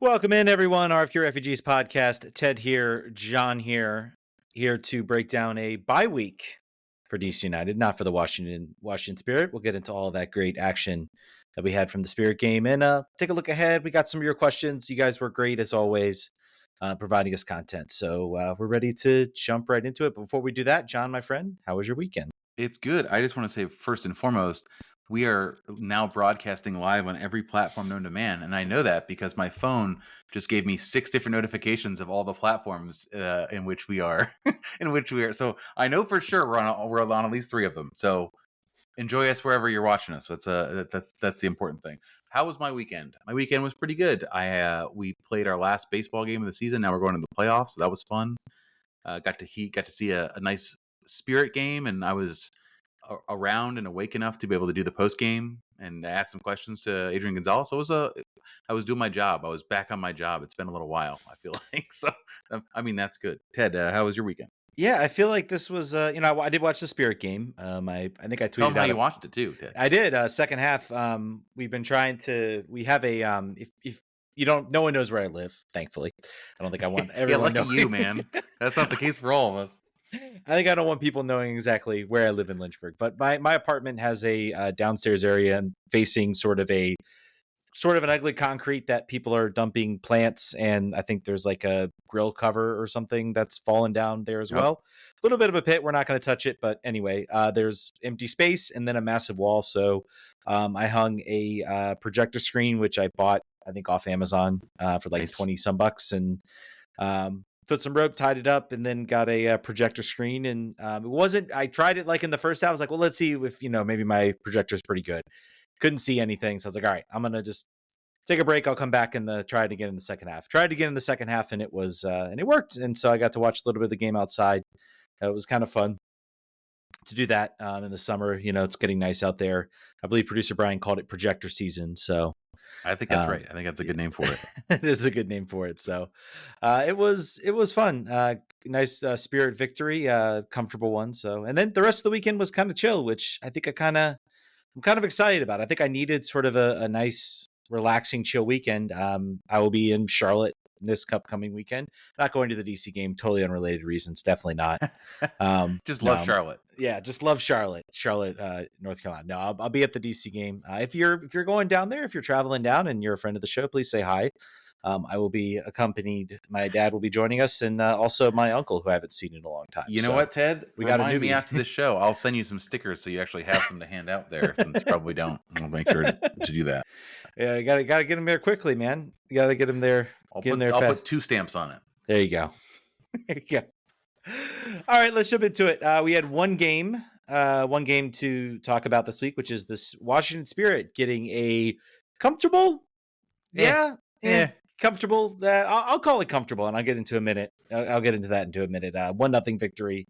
Welcome in, everyone. RFK Refugees Podcast. Ted here, John here to break down a bye week for DC United, not for the Washington Spirit. We'll get into all that great action that we had from the Spirit game and take a look ahead. We got some of your questions. You guys were great as always, providing us content. So we're ready to jump right into it. But before we do that, John, my friend, how was your weekend? It's good. I just want to say, first and foremost, we are now broadcasting live on every platform known to man. And I know that because my phone just gave me 6 different notifications of all the platforms in which we are. So I know for sure we're on at least 3 of them. So enjoy us wherever you're watching us. That's the important thing. How was my weekend? My weekend was pretty good. We played our last baseball game of the season. Now we're going to the playoffs. So that was fun. Got to see a nice Spirit game, and I was around and awake enough to be able to do the post game and ask some questions to Adrian Gonzalez. So I was doing my job. I was back on my job. It's been a little while, I feel like. So I mean, that's good. Ted, how was your weekend? Yeah, I feel like this was, I did watch the Spirit game. I think I tweeted Tell them how out you watched it too, Ted. I did. Second half. We've been trying to. We have a. If you don't, no one knows where I live. Thankfully, I don't think I want everyone. Yeah, lucky you, man. That's not the case for all of us. I think I don't want people knowing exactly where I live in Lynchburg. But my apartment has a downstairs area and facing sort of an ugly concrete that people are dumping plants, and I think there's like a grill cover or something that's fallen down there as well. A little bit of a pit. We're not going to touch it, but anyway, there's empty space and then a massive wall. So I hung a projector screen, which I bought, I think, off Amazon for like Nice. 20 some bucks, and put some rope, tied it up, and then got a projector screen. And it wasn't. I tried it like in the first half. I was like, well, let's see if maybe my projector is pretty good. Couldn't see anything, so I was like, all right, I'm gonna just take a break. I'll come back and try it again in the second half. Tried again in the second half, and it worked. And so I got to watch a little bit of the game outside. It was kind of fun to do that in the summer. It's getting nice out there. I believe producer Brian called it projector season. So I think that's right. I think that's a good name for it. It is a good name for it. So it was fun. Nice Spirit victory, comfortable one. So, and then the rest of the weekend was kind of chill, which I think I'm kind of excited about. I think I needed sort of a nice, relaxing, chill weekend. I will be in Charlotte this upcoming weekend. Not going to the DC game, totally unrelated reasons. Definitely not. Just love Charlotte. Yeah, just love Charlotte, North Carolina. No, I'll be at the DC game. If you're going down there, if you're traveling down and you're a friend of the show, please say hi. I will be accompanied. My dad will be joining us, and also my uncle, who I haven't seen in a long time. You know what, Ted? We got a Remind newbie me after the show. I'll send you some stickers so you actually have some to hand out there, since you probably don't. I'll make sure to do that. Yeah, you gotta get him there quickly, man. You gotta get him there. I'll put 2 stamps on it. There you go. There you go. All right, let's jump into it. We had one game to talk about this week, which is this Washington Spirit getting a comfortable. Comfortable. I'll call it comfortable, and I'll get into a minute. I'll get into that into a minute. 1-0 victory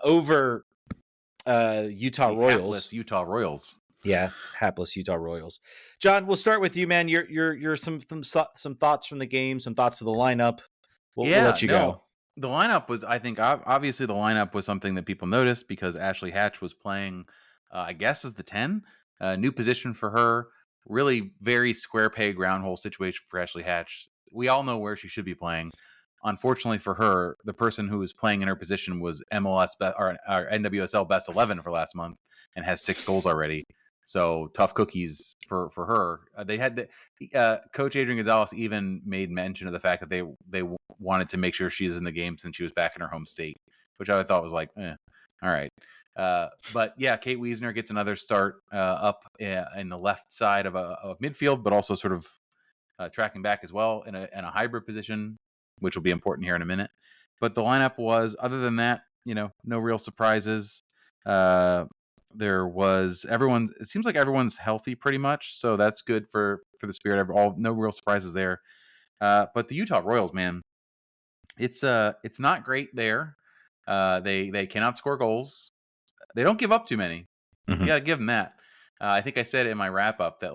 over Utah Royals. Hapless Utah Royals. Yeah, hapless Utah Royals. John, we'll start with you, man. You're some thoughts from the game, some thoughts of the lineup. We'll let you go. The lineup was, I think, obviously the lineup was something that people noticed because Ashley Hatch was playing, I guess, as the 10. New position for her. Really very square peg, round hole situation for Ashley Hatch. We all know where she should be playing. Unfortunately for her, the person who was playing in her position was MLS or NWSL best 11 for last month and has 6 goals already. So tough cookies for her. They had Coach Adrian Gonzalez even made mention of the fact that they wanted to make sure she's in the game since she was back in her home state, which I thought was like, all right. But yeah, Kate Wiesner gets another start up in the left side of midfield, but also sort of tracking back as well in a hybrid position, which will be important here in a minute. But the lineup was, other than that, no real surprises. There was everyone. It seems like everyone's healthy pretty much, so that's good for the Spirit. No real surprises there. But the Utah Royals, man, it's not great there. They cannot score goals. They don't give up too many. Mm-hmm. You got to give them that. I think I said in my wrap up that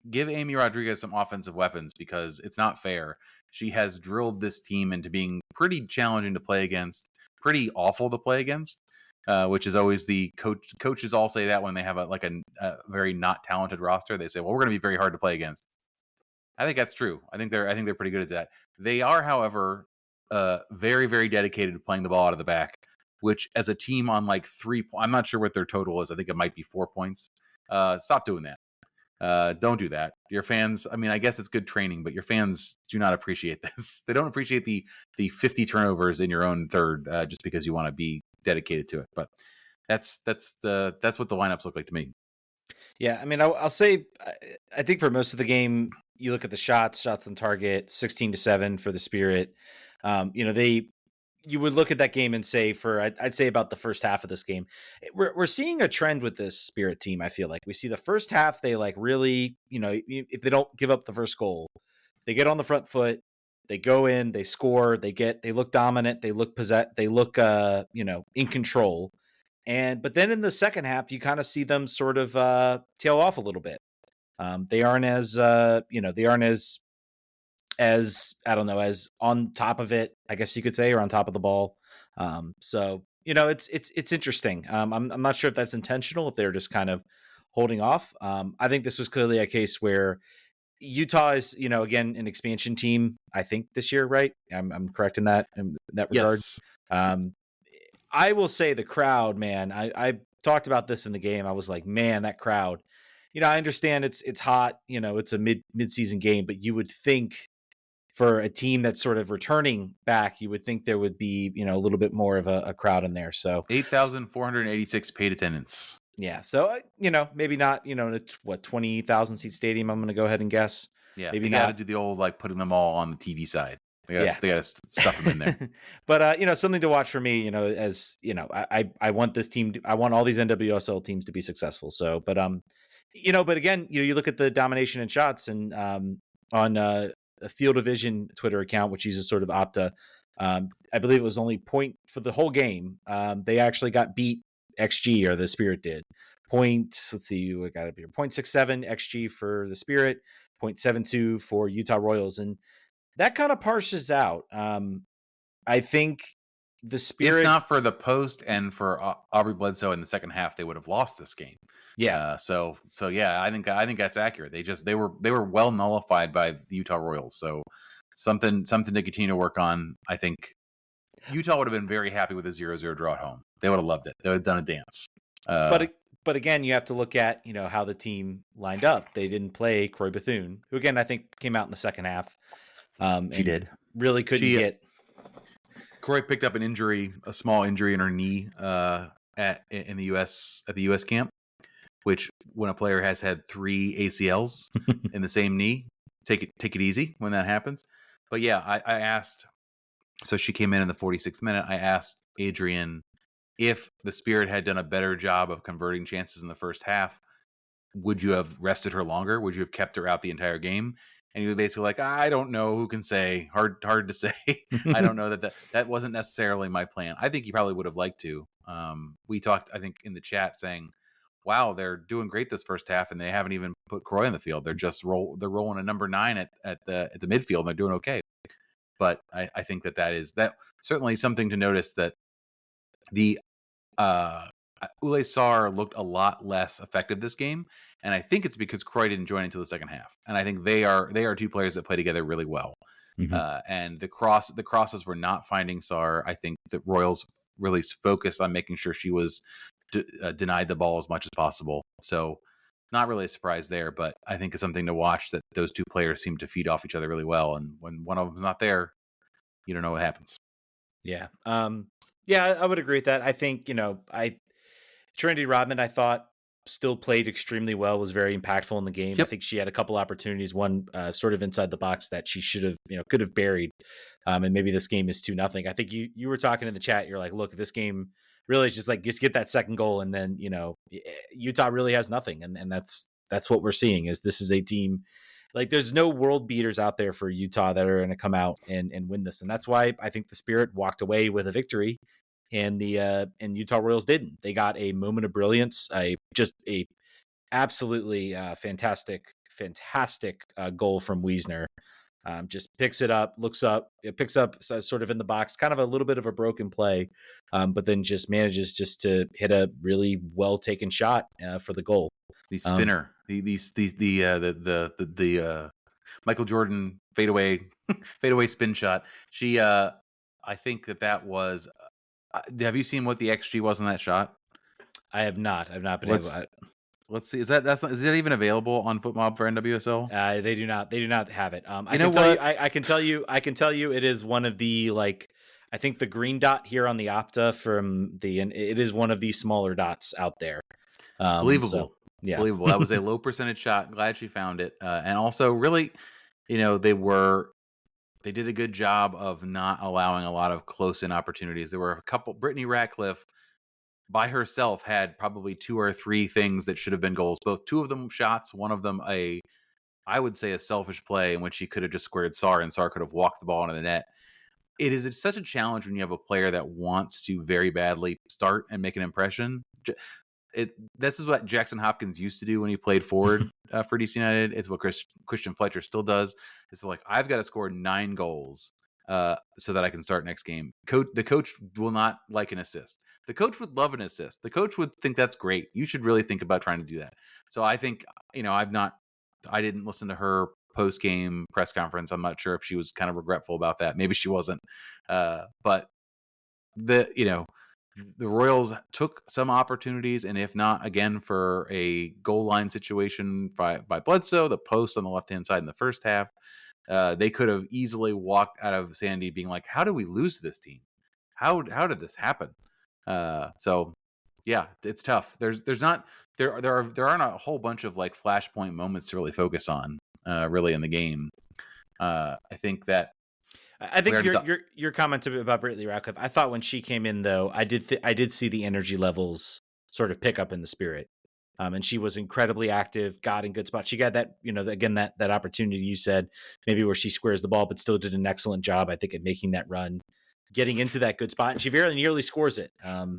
give Amy Rodriguez some offensive weapons because it's not fair. She has drilled this team into being pretty challenging to play against, pretty awful to play against. Which is always the coaches all say that when they have a very not talented roster. They say, well, we're going to be very hard to play against. I think that's true. I think they're pretty good at that. They are, however, very, very dedicated to playing the ball out of the back, which as a team on like I'm not sure what their total is. I think it might be 4 points. Stop doing that. Don't do that. Your fans, I mean, I guess it's good training, but your fans do not appreciate this. They don't appreciate the 50 turnovers in your own third just because you want to be dedicated to it. But that's what the lineups look like to me. Yeah, I mean, I'll say, I think for most of the game, you look at the shots on target, 16-7 for the Spirit. You would look at that game and say I'd say about the first half of this game, we're seeing a trend with this Spirit team. I feel like we see the first half, they like really, if they don't give up the first goal, they get on the front foot, they go in, they score, they look dominant, they look in control. But then in the second half, you kind of see them sort of tail off a little bit. They aren't as I don't know, as on top of it, I guess you could say, or on top of the ball. So it's interesting. I'm not sure if that's intentional, if they're just kind of holding off. I think this was clearly a case where Utah is, again, an expansion team, I think, this year, right? I'm correct in that regard. Yes. I will say the crowd, man, I talked about this in the game. I was like, man, that crowd, I understand it's hot, it's a mid-season game, but you would think for a team that's sort of returning back, you would think there would be, a little bit more of a crowd in there. So 8,486 paid attendance. Yeah. So, maybe not, it's 20,000 seat stadium. I'm going to go ahead and guess. Yeah. Maybe they got to not. do the old, like putting them all on the TV side. They got to stuff them in there. But, something to watch for me, as, I want this team, I want all these NWSL teams to be successful. So, but again, you look at the domination in shots and on a Field of Vision Twitter account, which uses sort of Opta, I believe it was only point for the whole game. They actually got beat XG, or the Spirit did. Let's see, we got it here. 0.67 XG for the Spirit, 0.72 for Utah Royals. And that kind of parses out. I think the Spirit, if not for the post and for Aubrey Bledsoe in the second half, they would have lost this game. Yeah. So yeah, I think that's accurate. They were well nullified by the Utah Royals. So something to continue to work on. I think Utah would have been very happy with a 0-0 draw at home. They would have loved it. They would have done a dance. But again, you have to look at, how the team lined up. They didn't play Croy Bethune, who again, I think came out in the second half. She did. Really couldn't get. Croy picked up a small injury in her knee at the US camp, which when a player has had 3 ACLs in the same knee, take it easy when that happens. But yeah, I asked. So she came in the 46th minute. I asked Adrian if the Spirit had done a better job of converting chances in the first half, would you have rested her longer? Would you have kept her out the entire game? And he was basically like, I don't know. Who can say? Hard to say. I don't know that wasn't necessarily my plan. I think he probably would have liked to. We talked, I think, in the chat saying, wow, they're doing great this first half, and they haven't even put Croy in the field. They're just rolling a number 9 at the midfield, and they're doing okay. But I think that is certainly something to notice, that the Ule Sar looked a lot less effective this game, and I think it's because Croy didn't join until the second half. And I think they are 2 players that play together really well. Mm-hmm. And the crosses were not finding Sar. I think the Royals really focused on making sure she was denied the ball as much as possible. So not really a surprise there, but I think it's something to watch, that those 2 players seem to feed off each other really well. And when one of them's not there, you don't know what happens. Yeah. Yeah, I would agree with that. I think, Trinity Rodman, I thought, still played extremely well, was very impactful in the game. Yep. I think she had a couple opportunities, one sort of inside the box that she should have, could have buried. And maybe this game is 2-0. I think you were talking in the chat. You're like, look, this game really is just get that second goal. And then, Utah really has nothing. And that's what we're seeing, is this is a team, like, there's no world beaters out there for Utah that are going to come out and win this. And that's why I think the Spirit walked away with a victory, and Utah Royals didn't. They got a moment of brilliance, just a absolutely fantastic goal from Wiesner. Just picks it up, looks up, it picks up sort of in the box, kind of a little bit of a broken play, but then just manages just to hit a really well taken shot for the goal. The spinner, the Michael Jordan fadeaway fadeaway spin shot. She I think that was. Have you seen what the XG was on that shot? I have not. I've not been Let's able. let's see. Is that even available on FootMob for NWSL? They do not. They do not have it. I You know can tell you. what? I can tell you. I can tell you. It is one of the like. I think the green dot here on the Opta from and it is one of the smaller dots out there. Believable. So, yeah. Believable. That was a low percentage shot. Glad she found it. And also, really, they did a good job of not allowing a lot of close in opportunities. There were a couple. Brittany Ratcliffe by herself had probably 2 or 3 things that should have been goals. Both 2 of them shots, one of them I would say a selfish play in which she could have just squared Sar and Sar could have walked the ball into the net. It's such a challenge when you have a player that wants to very badly start and make an impression. This is what Jackson Hopkins used to do when he played forward for DC United. It's what Christian Fletcher still does. It's like, I've got to score 9 goals so that I can start next game. The coach will not like an assist. The coach would love an assist. The coach would think that's great. You should really think about trying to do that. So I think, I didn't listen to her post-game press conference. I'm not sure if she was kind of regretful about that. Maybe she wasn't. But the Royals took some opportunities, and if not, again, for a goal line situation by Bledsoe, the post on the left-hand side in the first half, they could have easily walked out of Sandy being like, how do we lose this team? How did this happen? So yeah, it's tough. There aren't a whole bunch of like flashpoint moments to really focus on really in the game. I think your comment about Brittany Ratcliffe. I thought when she came in, though, I did see the energy levels sort of pick up in the spirit, and she was incredibly active, got in good spots. She got that, again, that opportunity you said maybe where she squares the ball, but still did an excellent job, I think, at making that run, getting into that good spot, and she very nearly scores it.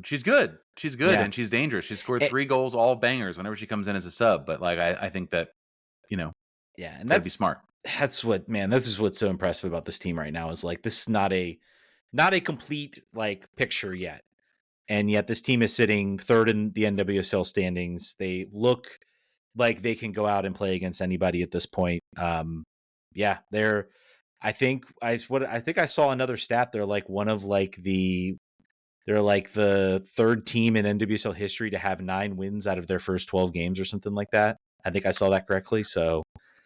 She's good, Yeah. and she's dangerous. She's scored 3 goals, all bangers, whenever she comes in as a sub. But like, I think that, yeah, and that'd be smart. That's what's so impressive about this team right now is like, this is not a complete like picture yet. And yet this team is sitting 3rd in the NWSL standings. They look like they can go out and play against anybody at this point. Yeah, I think I saw another stat. They're like the 3rd team in NWSL history to have 9 wins out of their first 12 games or something like that. I think I saw that correctly. So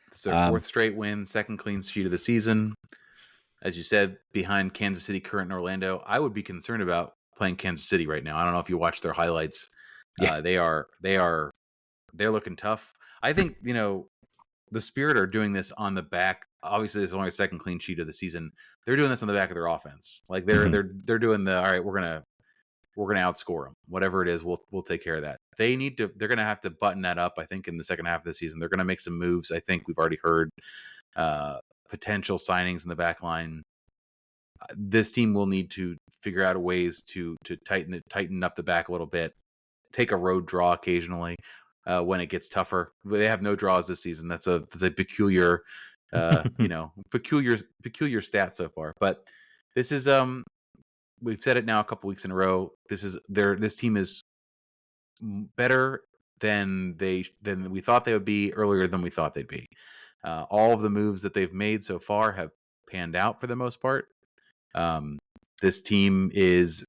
it's their 4th straight win, 2nd clean sheet of the season. As you said, behind Kansas City, Current, and Orlando. I would be concerned about playing Kansas City right now. I don't know if you watch their highlights. Yeah. They're looking tough. I think, the Spirit are doing this on the back. Obviously, this is only a 2nd clean sheet of the season. They're doing this on the back of their offense. Like they're doing all right, we're gonna outscore them. Whatever it is, we'll take care of that. They're gonna have to button that up, I think, in the second half of the season. They're gonna make some moves. I think we've already heard potential signings in the back line. This team will need to figure out ways to tighten up the back a little bit, take a road draw occasionally when it gets tougher. They have no draws this season. That's a peculiar peculiar stat so far. But this is we've said it now a couple weeks in a row. This team is better than we thought they would be, earlier than we thought they'd be. All of the moves that they've made so far have panned out for the most part. This team is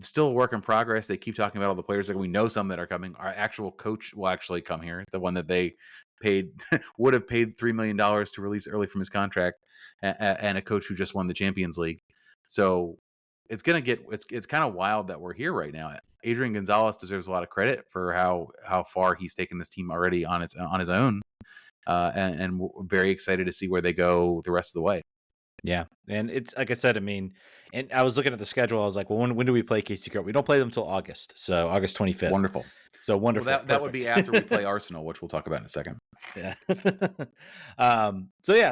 still a work in progress. They keep talking about all the players. Like, we know some that are coming. Our actual coach will actually come here. The one that they would have paid $3 million to release early from his contract, and a coach who just won the Champions League. So it's kind of wild that we're here right now. Adrian Gonzalez deserves a lot of credit for how far he's taken this team already on his own. And we're very excited to see where they go the rest of the way. Yeah. And it's like I said, I mean, and I was looking at the schedule. I was like, well, when do we play KC Current? We don't play them until August. So August 25th. Wonderful. So wonderful. Well, that would be after we play Arsenal, which we'll talk about in a second. Yeah.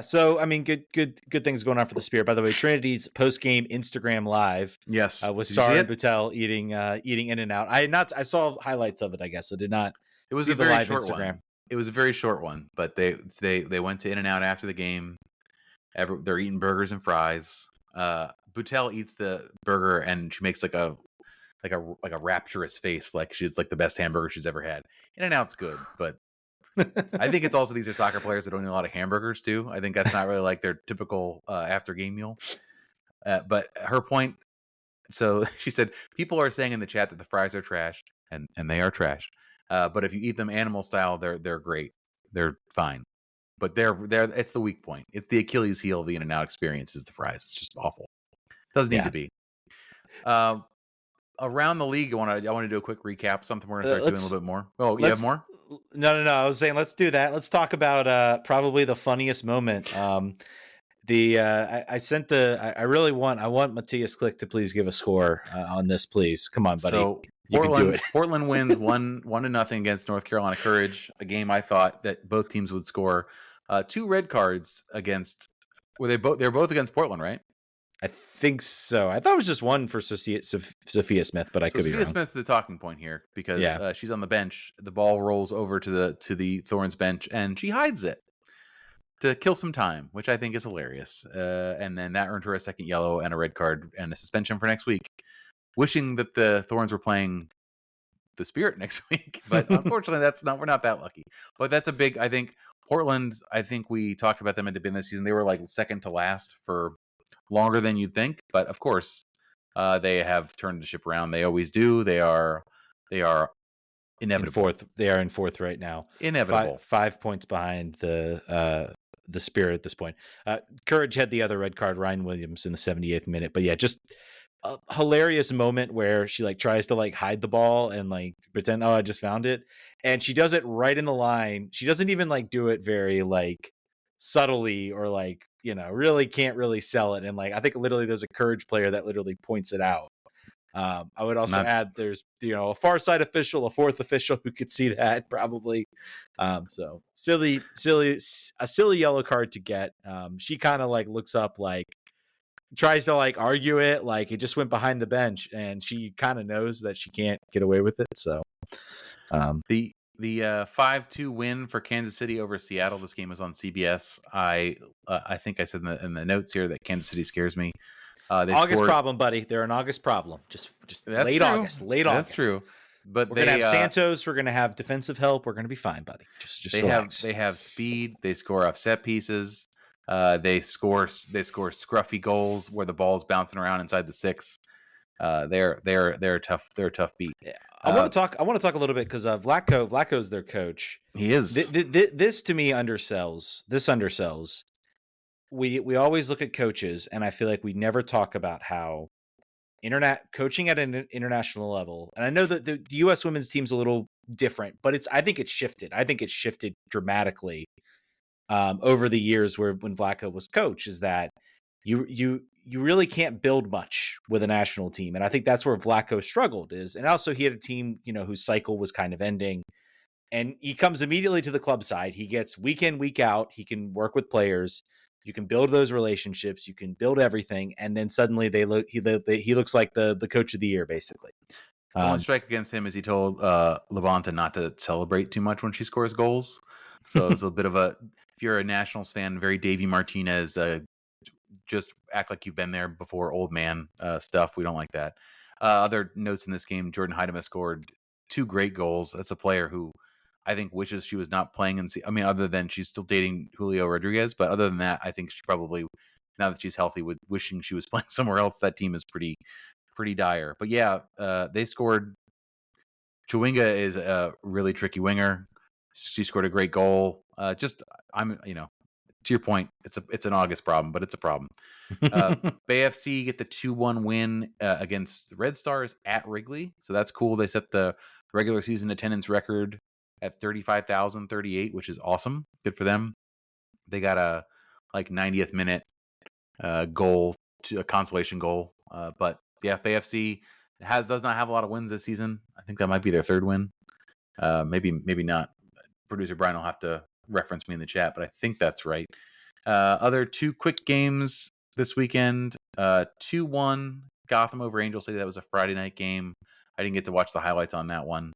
So I mean, good things going on for the Spirit. By the way, Trinity's post-game Instagram live. Yes. With Sarah and Boutel eating In-N-Out. I saw highlights of it, I guess. I did not. It was see a the very live short Instagram. one. It was a very short one, but they went to In-N-Out after the game. They're eating burgers and fries. Boutel eats the burger and she makes like a rapturous face, like she's like the best hamburger she's ever had. In-N-Out's good, but I think it's also these are soccer players that don't eat a lot of hamburgers too. I think that's not really like their typical after game meal. But her point, so she said, people are saying in the chat that the fries are trash, and they are trash. But if you eat them animal style, they're great. They're fine. But they're it's the weak point. It's the Achilles heel of the In-N-Out experience is the fries. It's just awful. Doesn't need to be. Around the league, I want to do a quick recap. Something we're going to start doing a little bit more. Oh, you have more? No. I was saying let's do that. Let's talk about probably the funniest moment. I really want Matthias Klick to please give a score on this, please. Come on, buddy. So Portland wins 1-0 against North Carolina Courage, a game I thought that both teams would score. 2 red cards against. They're both against Portland, right? I think so. I thought it was just one for Sophia Smith, but I could be wrong. Sophia Smith is the talking point here because she's on the bench. The ball rolls over to the Thorns bench, and she hides it to kill some time, which I think is hilarious. And then that earned her a second yellow and a red card and a suspension for next week. Wishing that the Thorns were playing the Spirit next week, but unfortunately, we're not that lucky. But that's a big. I think Portland. I think we talked about them at the beginning of the season. They were like second to last for longer than you'd think, but of course, they have turned the ship around. They always do. They are inevitable. They are in fourth right now. Inevitable. 5 points behind the Spirit at this point. Courage had the other red card, Ryan Williams, in the 78th minute. But yeah, just a hilarious moment where she tries to hide the ball and pretend, oh, I just found it, and she does it right in the line. She doesn't even do it very subtly or really can't really sell it. And I think literally there's a Courage player that literally points it out. I would also add there's a far side official, a fourth official who could see that probably. So silly yellow card to get. She kind of looks up, tries to argue it, it just went behind the bench, and she kind of knows that she can't get away with it. So the 5-2 win for Kansas City over Seattle. This game was on CBS. I think I said in the notes here that Kansas City scares me. August problem, buddy. They're an August problem. Just late true. August. Late August. That's true. But we're gonna have Santos. We're gonna have defensive help. We're gonna be fine, buddy. Just relax. They have speed. They score off set pieces. They score scruffy goals where the ball's bouncing around inside the 6. They're tough. They're a tough beat. I want to talk a little bit because Vlatko's their coach. He is. This to me undersells. This undersells. We always look at coaches, and I feel like we never talk about how coaching at an international level. And I know that the U.S. women's team's a little different, but I think it's shifted. I think it's shifted dramatically over the years when Vlatko was coach. Is that you really can't build much with a national team, and I think that's where Vlatko struggled. And also he had a team whose cycle was kind of ending, and he comes immediately to the club side. He gets week in, week out. He can work with players. You can build those relationships. You can build everything, and then suddenly he looks like the coach of the year, basically. One strike against him is he told Levanta not to celebrate too much when she scores goals. So it's a bit of if you're a Nationals fan, very Davey Martinez, just act like you've been there before, old man stuff. We don't like that. Other notes in this game: Jordan Heidema scored 2 great goals. That's a player who I think wishes she was not playing other than she's still dating Julio Rodriguez, but other than that, I think she probably, now that she's healthy, wishing she was playing somewhere else. That team is pretty dire. But yeah, they scored. Chawinga is a really tricky winger. She scored a great goal. To your point, it's an August problem, but it's a problem. Bay FC get the 2-1 win against the Red Stars at Wrigley, so that's cool. They set the regular season attendance record at 35,038, which is awesome. Good for them. They got a 90th minute goal, a consolation goal. But yeah, Bay FC does not have a lot of wins this season. I think that might be their 3rd win. Maybe not. Producer Brian will have to reference me in the chat, but I think that's right. Other 2 quick games this weekend. 2-1 Gotham over Angel City. That was a Friday night game. I didn't get to watch the highlights on that one.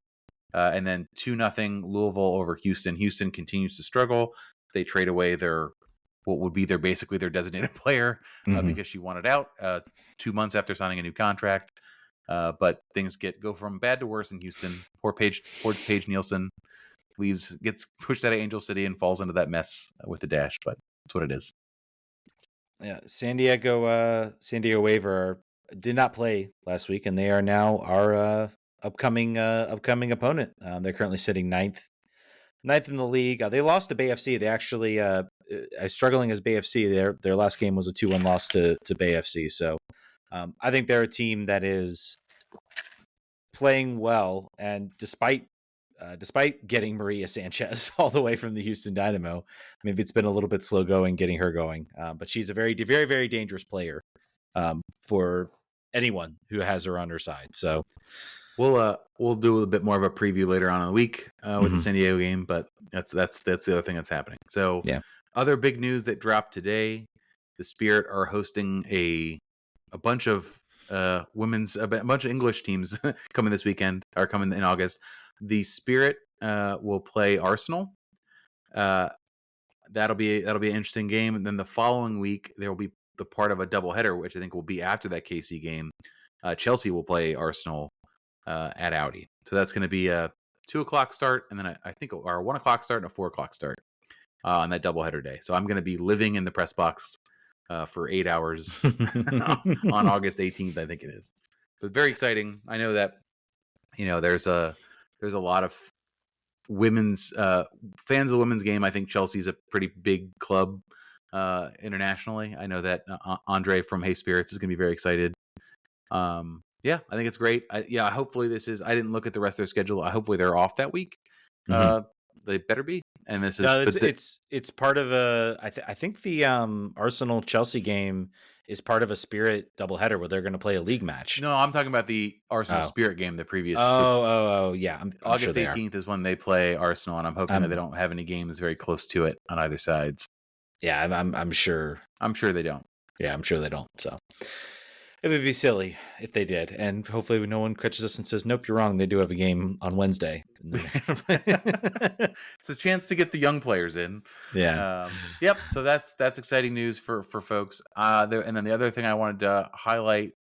And then 2-0 Louisville over Houston. Houston continues to struggle. They trade away what would be basically their designated player because she wanted out 2 months after signing a new contract. But things go from bad to worse in Houston. Poor Paige Nielsen gets pushed out of Angel City and falls into that mess with the dash. But that's what it is. Yeah, San Diego Waiver did not play last week, and they are now our upcoming opponent. They're currently sitting ninth in the league. They lost to Bay FC. They actually struggling as Bay FC. Their last game was a 2-1 loss to Bay FC. So I think they're a team that is playing well, and despite getting Maria Sanchez all the way from the Houston Dynamo, maybe it's been a little bit slow going getting her going. But she's a very, very, very dangerous player for anyone who has her on her side. So we'll do a bit more of a preview later on in the week with the San Diego game, but that's the other thing that's happening. So other big news that dropped today: the Spirit are hosting a bunch of a bunch of English teams coming this weekend, or coming in August. The Spirit will play Arsenal. That'll be an interesting game. And then the following week there will be the part of a doubleheader, which I think will be after that KC game. Chelsea will play Arsenal at Audi. So that's going to be a 2:00 start, and then I think a 1:00 start and a 4:00 start on that doubleheader day. So I'm going to be living in the press box for 8 hours on August 18th, I think it is. But very exciting. I know that there's a lot of women's fans of the women's game. I think Chelsea's a pretty big club internationally. I know that Andre from Hey Spirits is going to be very excited. I think it's great. Hopefully this is. I didn't look at the rest of their schedule. Hopefully they're off that week. They better be. And this is it's part of a. I think the Arsenal Chelsea game is part of a Spirit doubleheader where they're going to play a league match. No, I'm talking about the Arsenal Spirit game. The previous. Yeah. I'm August sure 18th is when they play Arsenal, and I'm hoping that they don't have any games very close to it on either sides. Yeah, I'm sure. I'm sure they don't. Yeah, I'm sure they don't. So it would be silly if they did, and hopefully no one catches us and says, "Nope, you're wrong. They do have a game on Wednesday." It's a chance to get the young players in. Yeah. Yep. So that's exciting news for folks. And then the other thing I wanted to highlight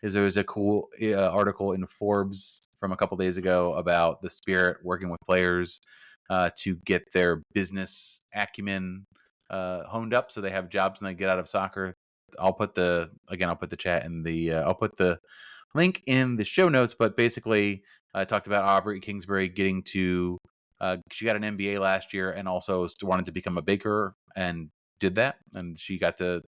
is there was a cool article in Forbes from a couple days ago about the Spirit working with players to get their business acumen honed up, so they have jobs when they get out of soccer. I'll put the chat in I'll put the link in the show notes, but basically I talked about Aubrey Kingsbury getting to, she got an MBA last year and also wanted to become a baker and did that. And she got to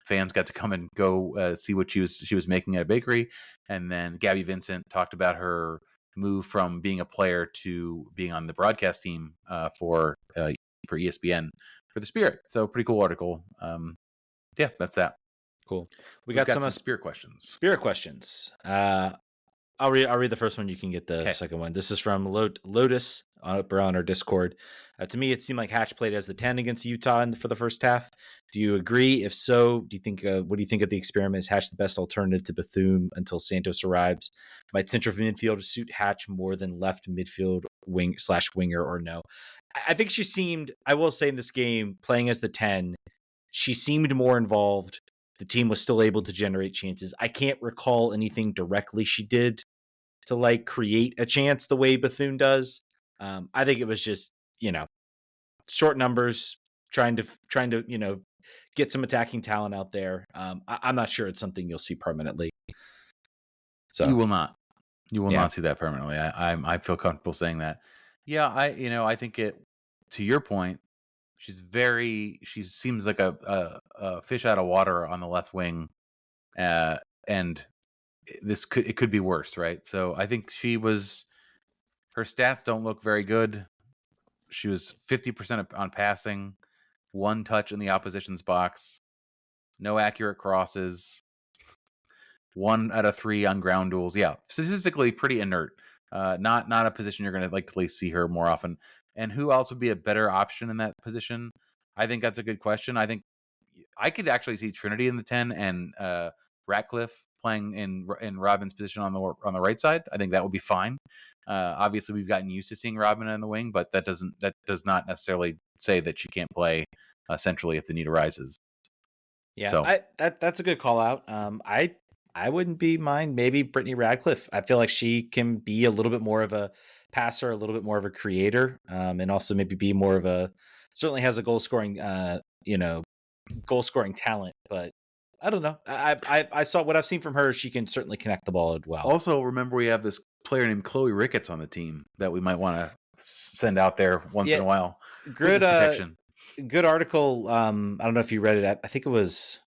fans got to come and go see what she was making at a bakery. And then Gabby Vincent talked about her move from being a player to being on the broadcast team for ESPN for the Spirit. So pretty cool article. That's that. Cool. We've got some Spirit questions. Spirit questions. I'll read the first one. You can get the second one. This is from Lotus on our Discord. To me, it seemed like Hatch played as the 10 against Utah for the first half. Do you agree? If so, do you think? What do you think of the experiment? Is Hatch the best alternative to Bethune until Santos arrives? Might central midfield suit Hatch more than left midfield winger or no? I think she seemed. I will say in this game, playing as the 10. She seemed more involved. The team was still able to generate chances. I can't recall anything directly she did to create a chance the way Bethune does. I think it was just, short numbers, trying to, get some attacking talent out there. I'm not sure it's something you'll see permanently. So you will not. You will not see that permanently. I feel comfortable saying that. Yeah, I think it. To your point, she seems like a fish out of water on the left wing, and it could be worse, right? So I think her stats don't look very good. She was 50% on passing, 1 touch in the opposition's box, no accurate crosses, 1 out of 3 on ground duels. Yeah, statistically pretty inert. Not a position you're going to likely see her more often. And who else would be a better option in that position? I think that's a good question. I think I could actually see Trinity in the 10 and Ratcliffe playing in Robin's position on the right side. I think that would be fine. Obviously, we've gotten used to seeing Robin in the wing, but that does not necessarily say that she can't play centrally if the need arises. Yeah, so that's a good call out. I I wouldn't be mind maybe Brittany Radcliffe. I feel like she can be a little bit more of a passer, a little bit more of a creator, and also maybe be more of a certainly has a goal scoring talent. But I don't know. I saw what I've seen from her. She can certainly connect the ball well. Also, remember we have this player named Chloe Ricketts on the team that we might want to send out there once in a while. Good protection. Good article. I don't know if you read it. I think it was.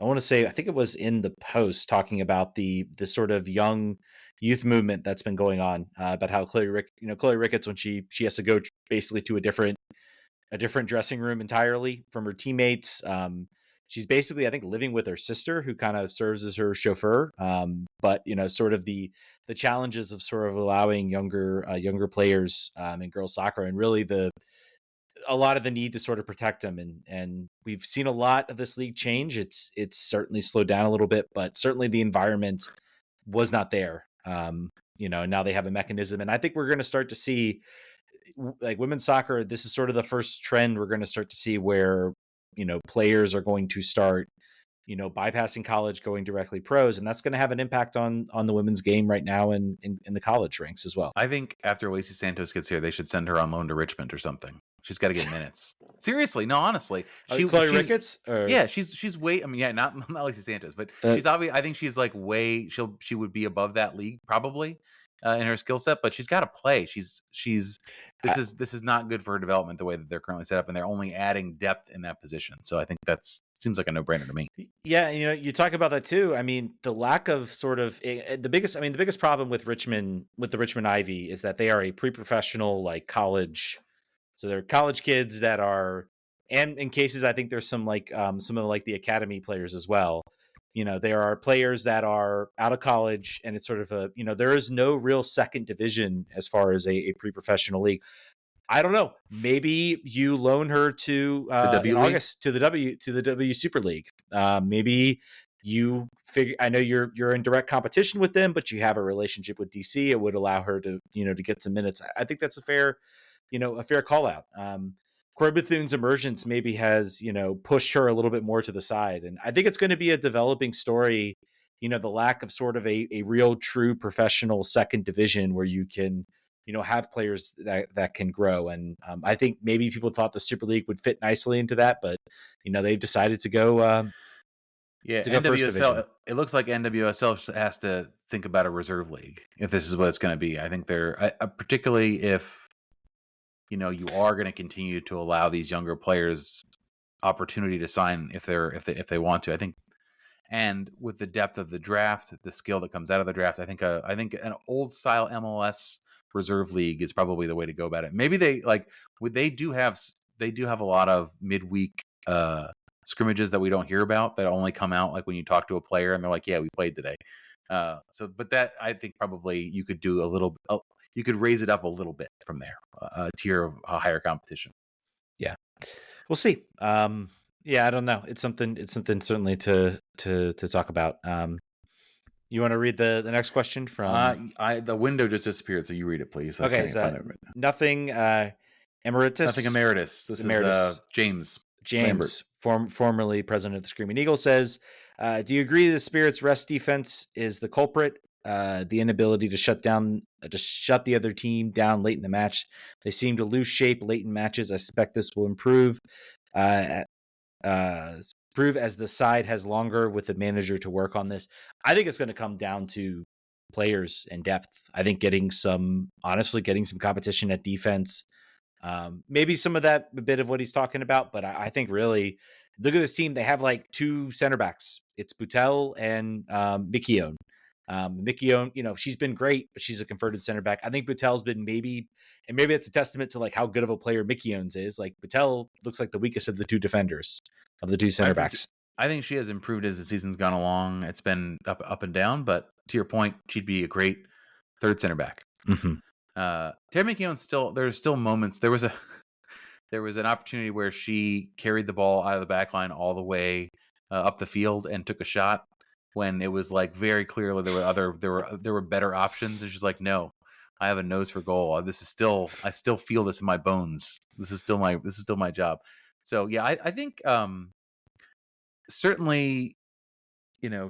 I want to say I think it was in the Post talking about the sort of young youth movement that's been going on about how Chloe Ricketts when she has to go basically to a different dressing room entirely from her teammates. She's basically, I think, living with her sister, who kind of serves as her chauffeur. But sort of the challenges of sort of allowing younger players in girls soccer, and really a lot of the need to sort of protect them. And we've seen a lot of this league change. It's certainly slowed down a little bit, but certainly the environment was not there. Now they have a mechanism, and I think we're going to start to see, like, women's soccer, this is sort of the first trend we're going to start to see where, players are going to start, bypassing college, going directly pros. And that's going to have an impact on the women's game right now in the college ranks as well. I think after Lacey Santos gets here, they should send her on loan to Richmond or something. She's got to get minutes. Seriously, no, honestly. Chloe Ricketts? Yeah, she's way. I mean, yeah, not Lacey Santos, but she's obviously. I think she's like way. She would be above that league probably in her skill set, but she's got to play. This is not good for her development the way that they're currently set up, and they're only adding depth in that position. So I think seems like a no-brainer to me. Yeah, you talk about that too. I mean, the lack of sort of the biggest problem with Richmond, with the Richmond Ivy, is that they are a pre-professional, like, college. So they're college kids that are, and in cases, I think there's some some of like the academy players as well. There are players that are out of college, and it's sort of there is no real second division as far as a pre-professional league. I don't know. Maybe you loan her to in August to the W Super League. Maybe you figure. I know you're in direct competition with them, but you have a relationship with DC. It would allow her to to get some minutes. I think that's a fair call out. Corey Bethune's emergence maybe has pushed her a little bit more to the side, and I think it's going to be a developing story. The lack of sort of a real true professional second division where you can have players that can grow. And I think maybe people thought the Super League would fit nicely into that, but they've decided to go NWSL. It looks like NWSL has to think about a reserve league if this is what it's going to be. I think they're particularly if you are going to continue to allow these younger players opportunity to sign if they want to. I think, and with the depth of the draft, the skill that comes out of the draft, I think an old style MLS reserve league is probably the way to go about it. Maybe they do have a lot of midweek scrimmages that we don't hear about, that only come out like when you talk to a player and they're like, yeah, we played today. But that, I think probably you could do you could raise it up a little bit from there, a tier of a higher competition. Yeah, we'll see. Yeah, I don't know. It's something certainly to talk about. You want to read the next question from? The window just disappeared, so you read it, please. Okay, so nothing emeritus. Nothing emeritus. This is James. James, formerly president of the Screaming Eagle, says, do you agree the Spirit's rest defense is the culprit? The inability to shut the other team down late in the match. They seem to lose shape late in matches. I suspect this will improve as the side has longer with the manager to work on this. I think it's going to come down to players and depth. I think getting some competition at defense. Maybe some of that, a bit of what he's talking about, but I think really look at this team. They have like two center backs. It's Butel and Mikione. Mikione, she's been great, but she's a converted center back. I think Butel's been maybe it's a testament to like how good of a player Mikione's is. Like Butel looks like the weakest of the two defenders of the two center backs. I think she has improved as the season's gone along. It's been up and down, but to your point, she'd be a great third center back. Mm-hmm. Terry Mikione there's still moments. There was an opportunity where she carried the ball out of the back line all the way up the field and took a shot when it was like very clearly there were better options, and she's like, no, I have a nose for goal. I still feel this in my bones. This is still my job. So yeah, I think certainly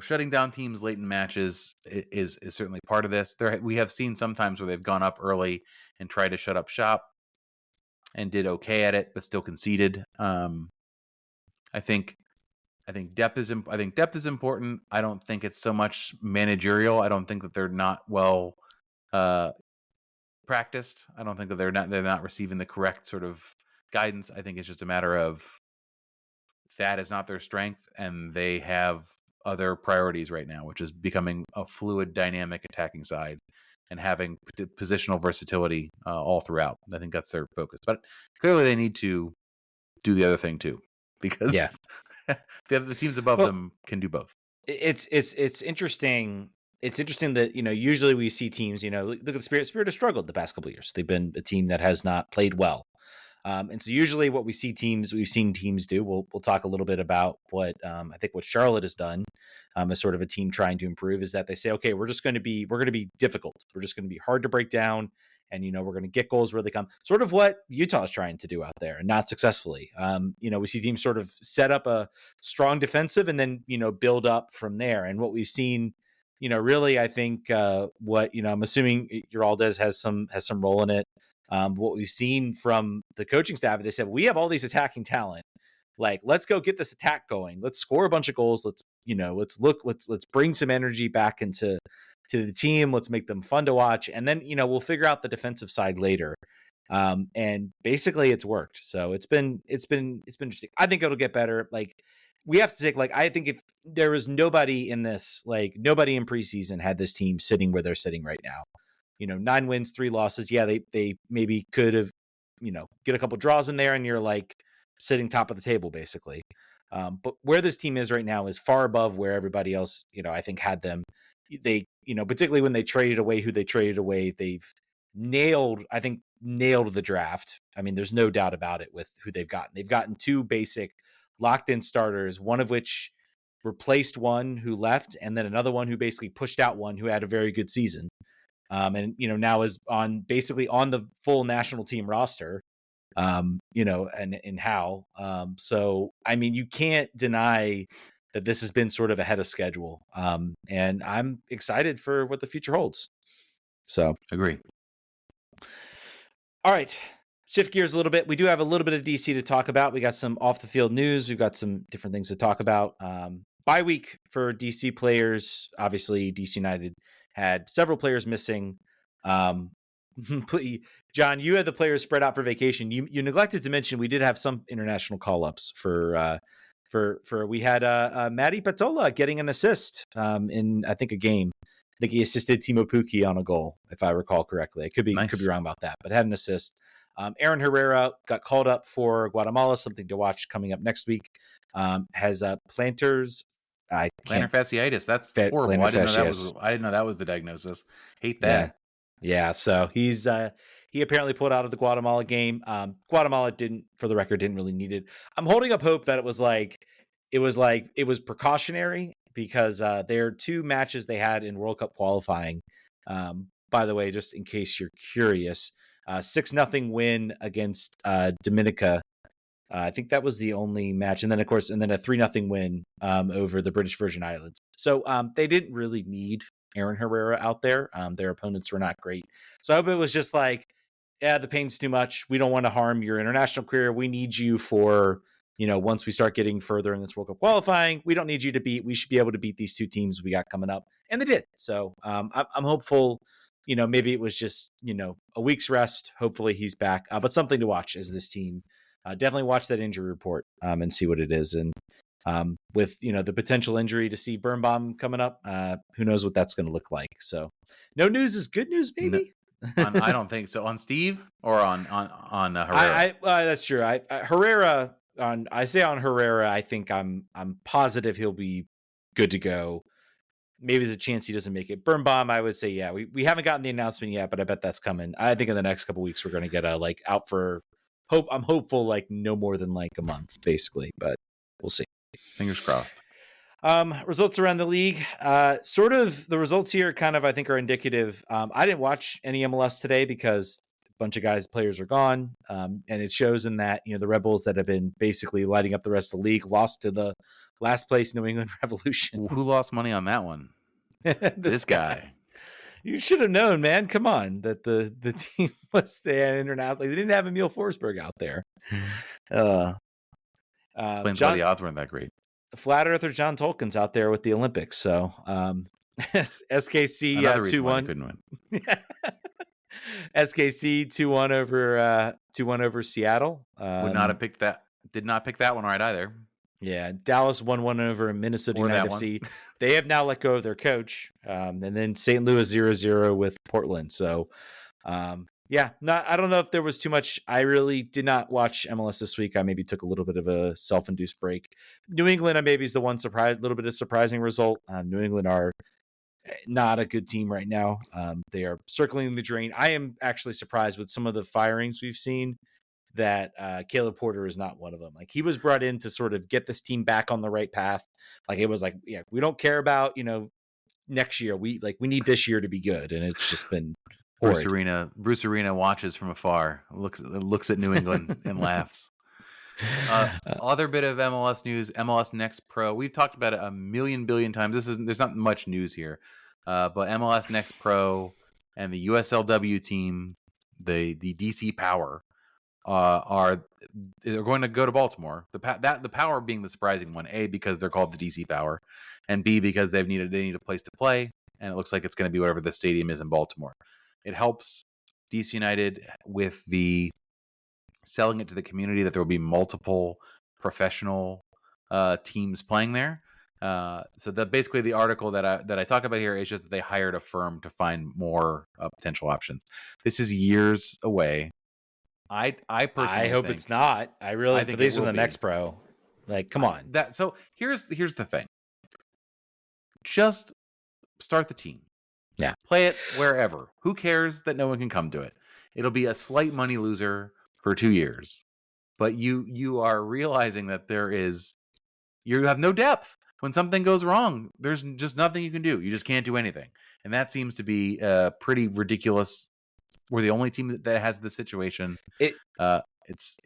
shutting down teams late in matches is certainly part of this. We have seen sometimes where they've gone up early and tried to shut up shop and did okay at it, but still conceded. I think depth is important. I don't think it's so much managerial. I don't think that they're not well practiced. I don't think that they're not receiving the correct sort of guidance. I think it's just a matter of that is not their strength, and they have other priorities right now, which is becoming a fluid, dynamic attacking side and having positional versatility all throughout. I think that's their focus. But clearly they need to do the other thing too, because the teams above them can do both. It's interesting. It's interesting that, usually we see teams, look at the Spirit. Spirit has struggled the past couple of years. They've been a team that has not played well. And so usually what we've seen teams do, we'll talk a little bit about what I think what Charlotte has done as sort of a team trying to improve, is that they say, okay, we're going to be difficult. We're just going to be hard to break down. And, we're going to get goals where they come, sort of what Utah is trying to do out there, and not successfully. We see teams sort of set up a strong defensive and then, build up from there. And what we've seen, really, I think what, I'm assuming Uraldez has some role in it. What we've seen from the coaching staff, they said, we have all these attacking talent. Like, let's go get this attack going. Let's score a bunch of goals. Let's bring some energy back into the team. Let's make them fun to watch. And then, we'll figure out the defensive side later. And basically it's worked. So it's been interesting. I think it'll get better. Like, we have to take, I think if there was nobody in this, nobody in preseason had this team sitting where they're sitting right now. 9 wins, 3 losses. Yeah, they maybe could have, get a couple draws in there and you're sitting top of the table basically. But where this team is right now is far above where everybody else, I think had them. They, particularly when they traded away who they traded away, they've nailed the draft. I mean, there's no doubt about it with who they've gotten. They've gotten 2 basic locked in starters, one of which replaced one who left, and then another one who basically pushed out one who had a very good season. And now is basically on the full national team roster, and how. So I mean, you can't deny that this has been sort of ahead of schedule. And I'm excited for what the future holds. So agree. All right, shift gears a little bit. We do have a little bit of DC to talk about. We got some off the field news. We've got some different things to talk about. Bye week for DC players. Obviously, DC United had several players missing. John, you had the players spread out for vacation. You neglected to mention we did have some international call-ups for we had Matty Patola getting an assist in, I think, a game. I think he assisted Timo Pukki on a goal, if I recall correctly. I could be wrong about that, but had an assist. Aaron Herrera got called up for Guatemala, something to watch coming up next week. Has planters. Plantar fasciitis. That's horrible. I didn't know that was the diagnosis. Hate that. Yeah. So he apparently pulled out of the Guatemala game. Guatemala didn't really need it. I'm holding up hope that it was precautionary, because there are 2 matches they had in World Cup qualifying. By the way, just in case you're curious, 6-0 win against Dominica. I think that was the only match. And then, of course, a 3-0 win over the British Virgin Islands. So they didn't really need Aaron Herrera out there. Their opponents were not great. So I hope it was just the pain's too much. We don't want to harm your international career. We need you for, once we start getting further in this World Cup qualifying, we don't need you to we should be able to beat these 2 teams we got coming up. And they did. So I'm hopeful, maybe it was just, a week's rest. Hopefully he's back. But something to watch as this team. Definitely watch that injury report and see what it is. And with, the potential injury to Steve Birnbaum coming up, who knows what that's going to look like. So no news is good news, maybe. I don't think so. On Steve or on Herrera? That's true. Herrera, I say on Herrera, I think I'm positive he'll be good to go. Maybe there's a chance he doesn't make it. Birnbaum, I would say, yeah, we haven't gotten the announcement yet, but I bet that's coming. I think in the next couple of weeks, we're going to get a out for I'm hopeful no more than a month, basically, but we'll see. Fingers crossed. Results around the league. Sort of the results here kind of, I think, are indicative. I didn't watch any MLS today because bunch of players are gone. And it shows in that, the Red Bulls that have been basically lighting up the rest of the league lost to the last place New England Revolution. Who lost money on that one? This guy. You should have known, man. Come on, that the team was there internationally. They didn't have Emil Forsberg out there. Explains why the odds weren't that great. Flat Earther John Tolkien's out there with the Olympics, so SKC 2-1 couldn't win. SKC 2-1 over Seattle. Would not have picked that. Did not pick that one right either. Yeah, Dallas 1-1 over Minnesota United FC. They have now let go of their coach, and then St. Louis 0-0 with Portland. So, I don't know if there was too much. I really did not watch MLS this week. I maybe took a little bit of a self-induced break. New England, maybe is the one little bit of surprising result. New England are not a good team right now. They are circling the drain. I am actually surprised with some of the firings we've seen that Caleb Porter is not one of them. Like, he was brought in to sort of get this team back on the right path. Like, it was like, we don't care about, next year. We need this year to be good. And it's just been Bruce Arena watches from afar, looks at New England and laughs. Other bit of MLS news, MLS Next Pro. We've talked about it a million billion times. There's not much news here. But MLS Next Pro and the USLW team, the DC Power, they're going to go to Baltimore. The Power being the surprising one, A, because they're called the DC Power, and B, because they need a place to play, and it looks like it's going to be whatever the stadium is in Baltimore. It helps DC United with the selling it to the community that there will be multiple professional teams playing there. So that basically the article that I talk about here is just that they hired a firm to find more potential options. This is years away. I personally hope it's not. I think these are the Next Pro. Like, come on. So here's the thing. Just start the team. Yeah. Play it wherever. Who cares that no one can come to it? It'll be a slight money loser for 2 years. But you are realizing that you have no depth. When something goes wrong, there's just nothing you can do. You just can't do anything. And that seems to be pretty ridiculous. We're the only team that has this situation. It's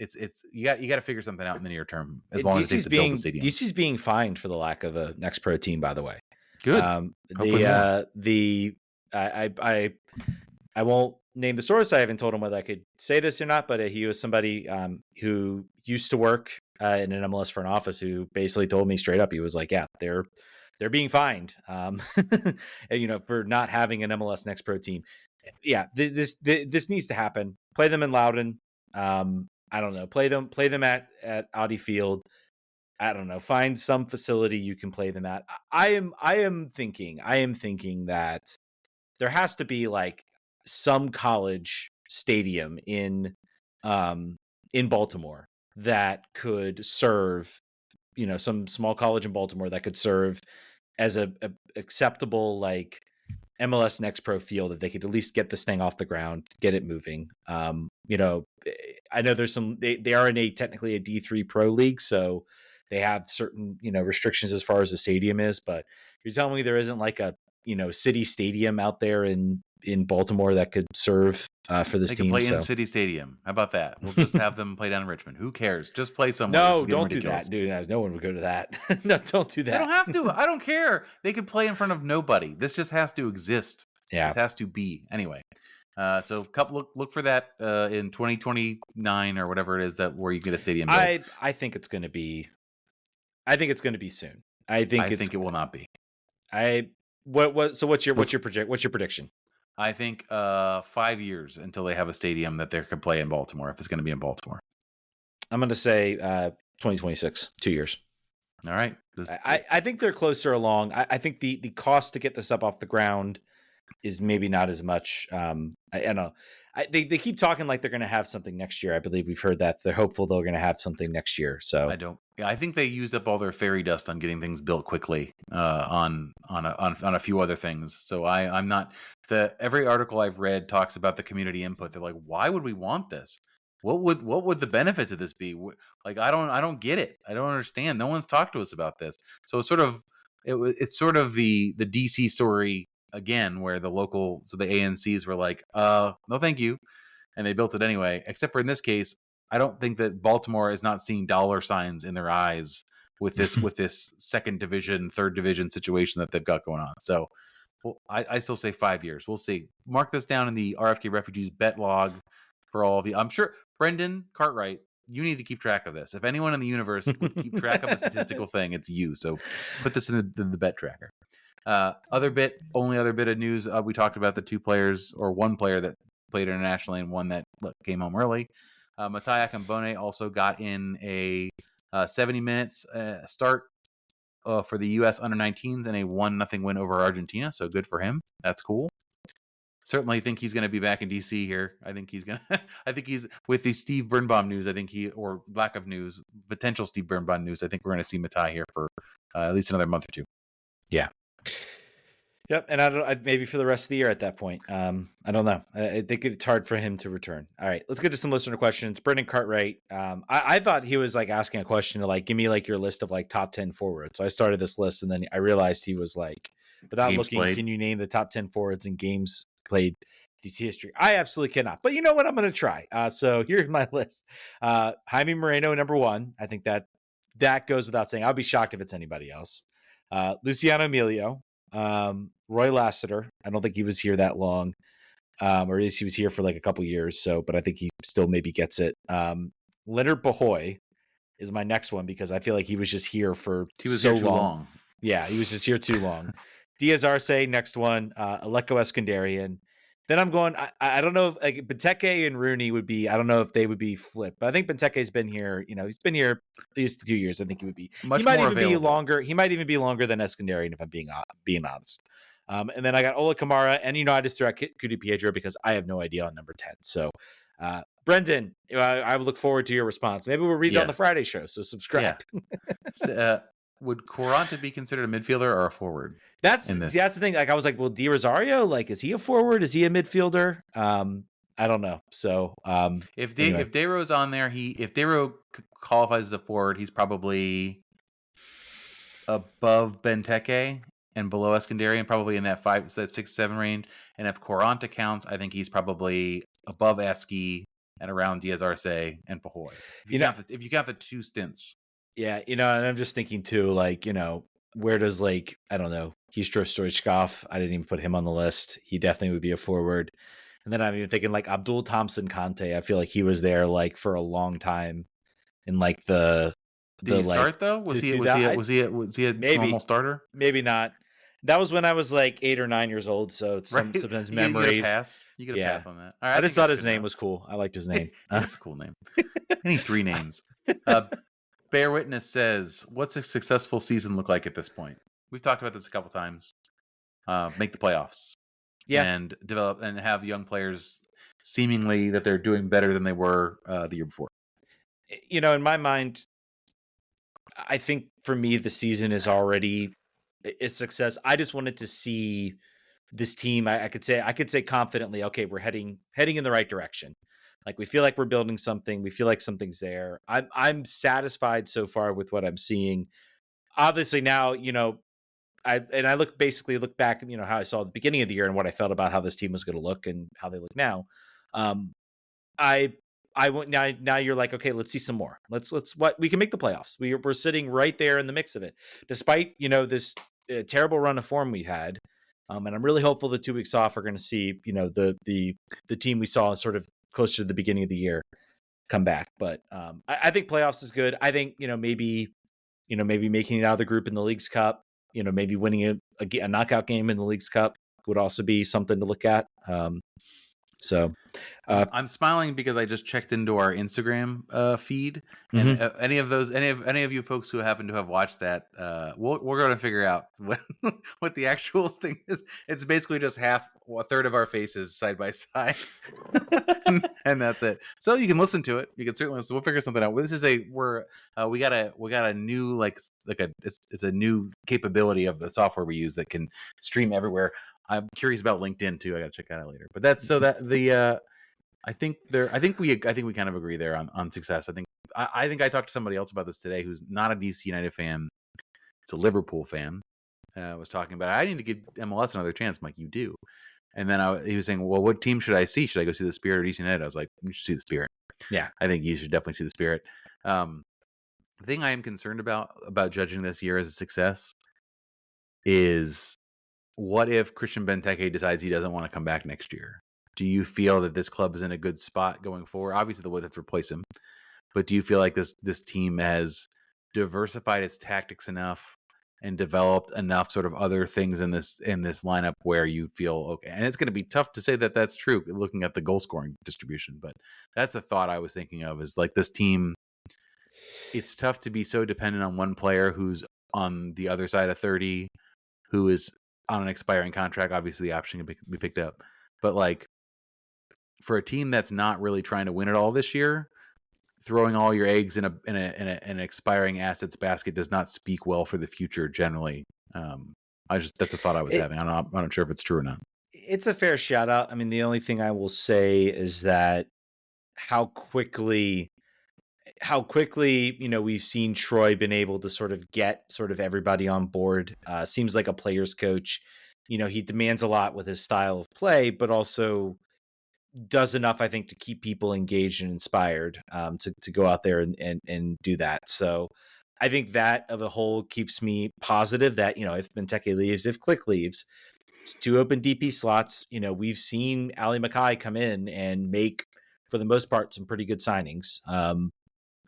you got to figure something out in the near term. As long as it takes to build the stadium. DC's being fined for the lack of a Next Pro team, by the way. Good. I won't name the source. I haven't told him whether I could say this or not, but he was somebody who used to work in an MLS front office who basically told me straight up. He was like, "Yeah, they're being fined, for not having an MLS Next Pro team." Yeah, this needs to happen. Play them in Loudoun. I don't know. Play them at Audi Field. I don't know. Find some facility you can play them at. I am thinking that there has to be like some college stadium in Baltimore that could serve, some small college in Baltimore that could serve as a acceptable like MLS Next Pro field, that they could at least get this thing off the ground, get it moving. I know there's some, they are technically a D3 pro league, so they have certain, restrictions as far as the stadium is, but you're telling me there isn't like a, city stadium out there in Baltimore that could serve for this team. They can play in City Stadium. How about that? We'll just have them play down in Richmond. Who cares? Just play somewhere. No, don't do that, dude. No one would go to that. No, don't do that. They don't have to. I don't care. They could play in front of nobody. This just has to exist. Yeah. This has to be. Anyway. So look for that in 2029 or whatever it is where you get a stadium built. I think it's going to be. I think it's going to be soon. I think it will not be. So what's your prediction? I think 5 years until they have a stadium that they can play in Baltimore, if it's going to be in Baltimore. I'm going to say 2026, 2 years. All right. I think they're closer along. I think the cost to get this up off the ground is maybe not as much. I don't know. They keep talking like they're going to have something next year. I believe we've heard that they're hopeful they're going to have something next year. So I think they used up all their fairy dust on getting things built quickly on a few other things. So I'm not every article I've read talks about the community input. They're like, why would we want this? What would the benefit to this be? Like, I don't get it. I don't understand. No one's talked to us about this. So it's sort of the DC story again, where the ANCs were like, no, thank you. and they built it anyway. Except for in this case, I don't think that Baltimore is not seeing dollar signs in their eyes with this second division, third division situation that they've got going on. So well, I still say 5 years. We'll see. Mark this down in the RFK Refugees bet log for all of you. I'm sure Brendan Cartwright, you need to keep track of this. If anyone in the universe would keep track of a statistical thing, it's you. So put this in the bet tracker. Only other bit of news. We talked about the two players, or one player that played internationally and one that came home early. Mattia Cambone also got in a 70 minutes start for the U.S. under-19s and a 1-0 win over Argentina. So good for him. That's cool. Certainly think he's going to be back in D.C. here. I think he's with the Steve Birnbaum news. Or lack of news, potential Steve Birnbaum news. I think we're going to see Mattia here for at least another month or two. Yeah. Yep, and maybe for the rest of the year at that point. I don't know. I think it's hard for him to return. All right, let's get to some listener questions. Brendan Cartwright. I thought he was asking a question to give me your list of top 10 forwards. So I started this list, and then I realized he was without games looking, played. Can you name the top 10 forwards in games played DC history? I absolutely cannot. But you know what? I'm going to try. So here's my list. Jaime Moreno, number 1. I think that goes without saying. I'll be shocked if it's anybody else. Luciano Emilio. Roy Lassiter. I don't think he was here that long, or at least he was here for a couple years. So, but I think he still maybe gets it. Leonard Bahoy is my next one because I feel like he was just here for so long. Yeah, he was just here too long. Diaz Arce, next one. Aleko Eskandarian. Then I'm going. I don't know if Benteke and Rooney would be. I don't know if they would be flipped, but I think Benteke's been here. He's been here at least 2 years. I think he would be. Much he might more even available. be longer. He might even be longer than Eskandarian, if I'm being honest. And then I got Ola Kamara, and I just threw out Cudi Piedro because I have no idea on number 10. So, Brendan, I look forward to your response. Maybe we'll read it on the Friday show. So subscribe. Yeah. Would Quaranta be considered a midfielder or a forward? That's the thing. I was well, Di Rosario, is he a forward? Is he a midfielder? I don't know. So if Dayro's on there, if Dayro qualifies as a forward, he's probably above Benteke and below Eskandarian, probably in that 6-7 range. And if Quaranta counts, I think he's probably above Eski and around Diaz Arce and Pahoy. If you count the two stints. Yeah, and I'm just thinking too, where does I don't know, Histro Stoichkov, I didn't even put him on the list. He definitely would be a forward. And then I'm even thinking Abdul Thompson Conte. I feel like he was there for a long time in the Did he start though? Was he a normal starter? Maybe not. That was when I was 8 or 9 years old, so it's sometimes memories. You get a pass on that. All right, I just thought his name was cool. I liked his name. That's a cool name. I need 3 names. Bear Witness says, what's a successful season look like at this point? We've talked about this a couple times. Make the playoffs. Yeah. And develop and have young players seemingly that they're doing better than they were the year before. In my mind, I think for me, the season is already a success. I just wanted to see this team. I could say confidently, okay, we're heading in the right direction. We feel like we're building something. We feel like something's there. I'm satisfied so far with what I'm seeing. Obviously now, I look back, how I saw at the beginning of the year and what I felt about how this team was going to look and how they look now. I went now you're okay, let's see some more. Let's we can make the playoffs. We're sitting right there in the mix of it, despite, this terrible run of form we had. And I'm really hopeful the 2 weeks off are going to see, the team we saw sort of closer to the beginning of the year come back. But I think playoffs is good. I think, maybe making it out of the group in the League's Cup, maybe winning a knockout game in the League's Cup would also be something to look at. So I'm smiling because I just checked into our Instagram feed, and any of you folks who happen to have watched that, we're going to figure out what the actual thing is. It's basically just a third of our faces side by side, and that's it. So you can listen to it. You can certainly listen. We'll figure something out. This is we got a new it's a new capability of the software we use that can stream everywhere. I'm curious about LinkedIn too. I got to check that out later. But that's so that the I think we kind of agree there on success. I think I talked to somebody else about this today who's not a DC United fan. It's a Liverpool fan. Was talking about I need to give MLS another chance. I'm like, you do. And then he was saying, well, what team should I see? Should I go see the Spirit or DC United? I was like, you should see the Spirit. Yeah. I think you should definitely see the Spirit. The thing I am concerned about judging this year as a success is, what if Christian Benteke decides he doesn't want to come back next year? Do you feel that this club is in a good spot going forward? Obviously, they would have to replace him, but do you feel like this team has diversified its tactics enough and developed enough sort of other things in this lineup where you feel okay? And it's going to be tough to say that that's true looking at the goal scoring distribution, but that's a thought I was thinking of, is like this team. It's tough to be so dependent on one player who's on the other side of 30, who is on an expiring contract. Obviously, the option can be picked up, but like for a team that's not really trying to win it all this year, throwing all your eggs in an expiring assets basket does not speak well for the future generally. That's a thought I was having. I'm not sure if it's true or not. It's a fair shout out. I mean, the only thing I will say is that how quickly, we've seen Troy been able to sort of get sort of everybody on board. Seems like a player's coach. He demands a lot with his style of play, but also does enough, I think, to keep people engaged and inspired to go out there and do that. So I think that of a whole keeps me positive that, if Benteke leaves, if Click leaves, it's 2 open DP slots. We've seen Ali Mackay come in and make, for the most part, some pretty good signings.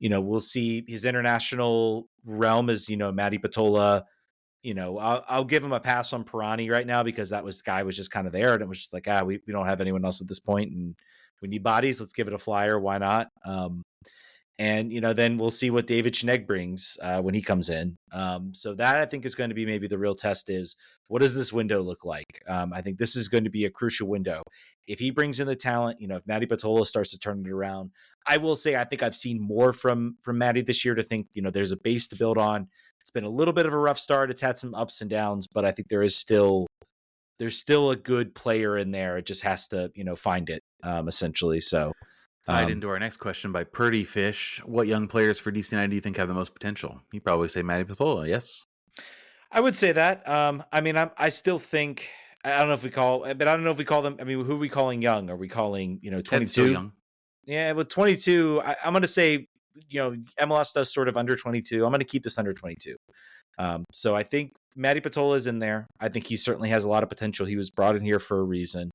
We'll see his international realm is, Matty Patola. I'll give him a pass on Pirani right now because that guy was just kind of there, and it was just like, we don't have anyone else at this point, and we need bodies. Let's give it a flyer. Why not? And then we'll see what David Schnegg brings when he comes in. So that, I think, is going to be maybe the real test, is what does this window look like? I think this is going to be a crucial window. If he brings in the talent, if Matty Patola starts to turn it around, I will say I think I've seen more from Matty this year to think, there's a base to build on. It's been a little bit of a rough start. It's had some ups and downs, but I think there's still a good player in there. It just has to, find it, essentially. So tied into our next question by Purdy Fish, what young players for DC United do you think have the most potential? You probably say Matty Patola, yes? I would say that. I still think, I don't know if we call them. I mean, who are we calling young? Are we calling, 22? Still young. Yeah, with 22, I'm going to say, MLS does sort of under 22. I'm going to keep this under 22. So I think Matty Patola is in there. I think he certainly has a lot of potential. He was brought in here for a reason.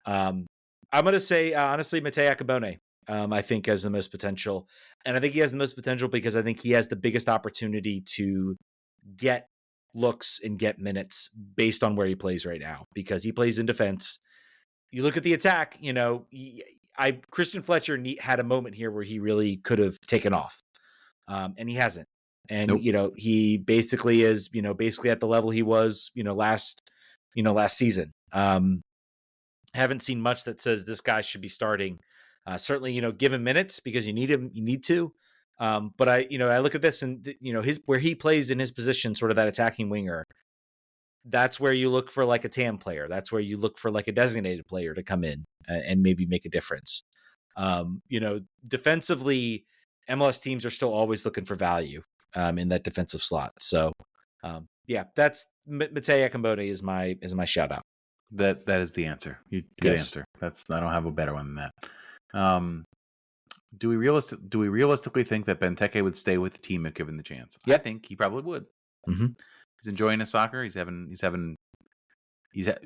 I'm going to say, honestly, Matej Akabone, I think, has the most potential. And I think he has the most potential because I think he has the biggest opportunity to get looks and get minutes based on where he plays right now, because he plays in defense. You look at the attack, Christian Fletcher had a moment here where he really could have taken off, and he hasn't. And, Nope. He basically is, basically at the level he was, last season. Haven't seen much that says this guy should be starting. Certainly, give him minutes because you need him. You need to. But I look at this and, where he plays in his position, sort of that attacking winger. That's where you look for like a TAM player. That's where you look for like a designated player to come in and maybe make a difference. Defensively, MLS teams are still always looking for value in that defensive slot. So, that's Matej Akambone is my shout out. That is the answer. Good answer. I don't have a better one than that. Do we realistically think that Benteke would stay with the team if given the chance? Yep. I think he probably would. Mm-hmm. He's enjoying his soccer. He's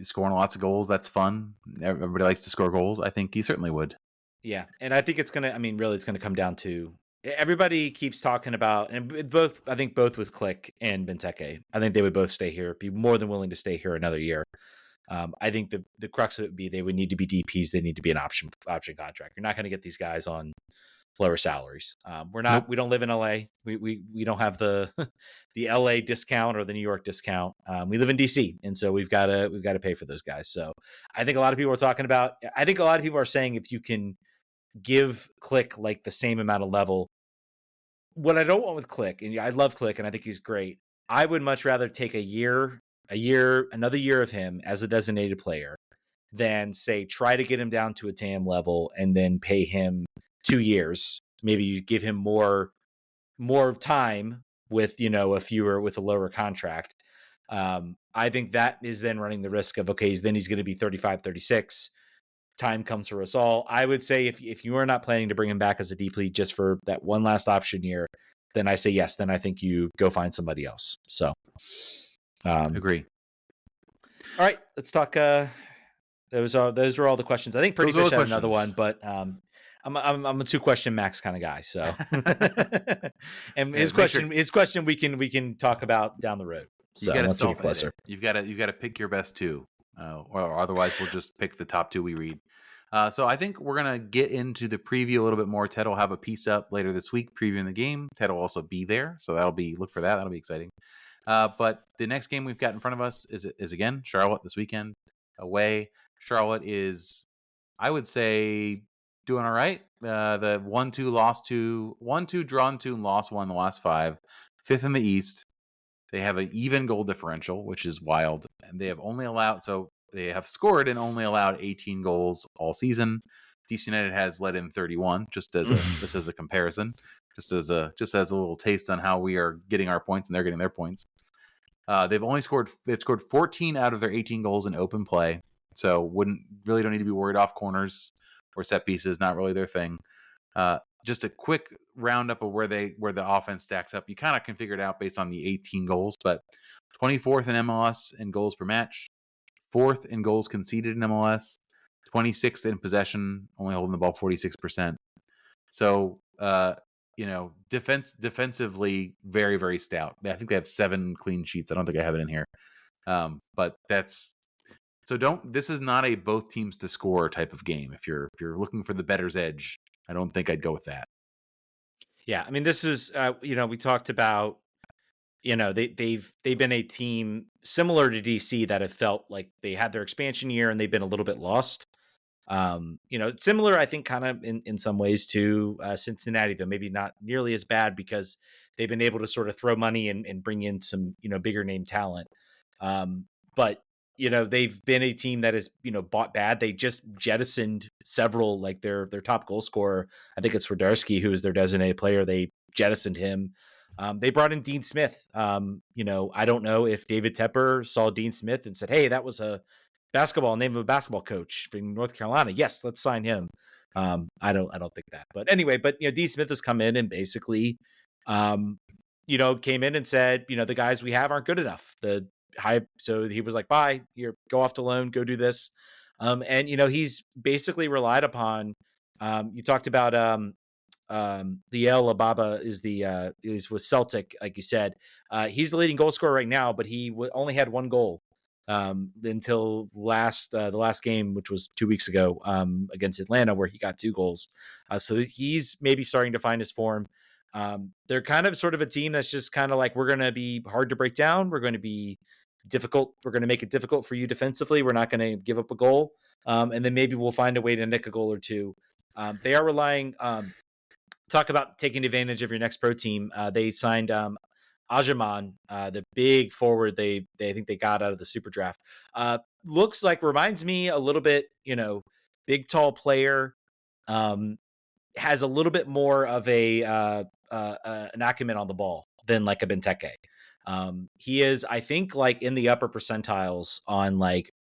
scoring lots of goals. That's fun. Everybody likes to score goals. I think he certainly would. Yeah, and I think it's gonna come down to, everybody keeps talking about, and both with Click and Benteke, I think they would both stay here, be more than willing to stay here another year. I think the crux of it would be they would need to be DPs. They need to be an option contract. You're not going to get these guys on lower salaries. We're not. Nope. We don't live in LA. We don't have the the LA discount or the New York discount. We live in DC, and so we've got to pay for those guys. So I think a lot of people are talking about. I think a lot of people are saying if you can give Click like the same amount of level. What I don't want with Click, and I love Click, and I think he's great. I would much rather take another year of him as a designated player than say try to get him down to a TAM level and then pay him 2 years. Maybe you give him more time with with a lower contract. I think that is then running the risk of, okay, then he's going to be 35, 36. Time comes for us all. I would say if you are not planning to bring him back as a deeply just for that one last option year, then I say yes. Then I think you go find somebody else. So, agree. All right, let's talk. Those are all the questions. I think Pretty Fish had another one, but I'm a 2-question max kind of guy. So, and his question we can talk about down the road. So once we get closer, you've got to pick your best 2, or otherwise we'll just pick the top 2 we read. So I think we're gonna get into the preview a little bit more. Ted will have a piece up later this week previewing the game. Ted will also be there, so look for that. That'll be exciting. But the next game we've got in front of us is again Charlotte this weekend away. Charlotte is, I would say, doing all right. The 1-2 lost 2, 1-2 drawn 2, and lost 1 the last 5. 5th in the East. They have an even goal differential, which is wild. And they have scored and only allowed 18 goals all season. DC United has let in 31, just as a comparison, just as a little taste on how we are getting our points and they're getting their points. They've scored 14 out of their 18 goals in open play. So don't need to be worried off corners or set pieces. Not really their thing. Just a quick roundup of where the offense stacks up. You kind of can figure it out based on the 18 goals, but 24th in MLS in goals per match, 4th in goals conceded in MLS, 26th in possession, only holding the ball 46%. So, defensively very, very stout. I think they have 7 clean sheets. I don't think I have it in here. But this is not a both teams to score type of game. If you're looking for the better's edge, I don't think I'd go with that. Yeah, I mean, this is we talked about they've been a team similar to DC that have felt like they had their expansion year and they've been a little bit lost. Similar, I think, kind of in some ways to Cincinnati, though maybe not nearly as bad because they've been able to sort of throw money and bring in some bigger name talent. But they've been a team that is bought bad. They just jettisoned several, like their top goal scorer. I think it's Radarski, who is their designated player. They jettisoned him. They brought in Dean Smith. I don't know if David Tepper saw Dean Smith and said, "Hey, that was a name of a basketball coach from North Carolina. Yes, let's sign him." I don't think that. But anyway, Dean Smith has come in and basically, came in and said, the guys we have aren't good enough. So he was like, "Bye, here, go off to loan, go do this." And he's basically relied upon. You talked about the El Ababa is with Celtic, like you said. He's the leading goal scorer right now, but he only had 1 goal until the last game, which was 2 weeks ago against Atlanta, where he got 2 goals. So he's maybe starting to find his form. They're kind of sort of a team that's just kind of like, we're going to be hard to break down. We're going to be difficult. We're going to make it difficult for you defensively. We're not going to give up a goal. And then maybe we'll find a way to nick a goal or 2. They are relying, talk about taking advantage of your next pro team. They signed Ajaman, the big forward they think they got out of the super draft. Reminds me a little bit, big, tall player, has a little bit more of an acumen on the ball than like a Benteke. He is, I think, like in the upper percentiles on like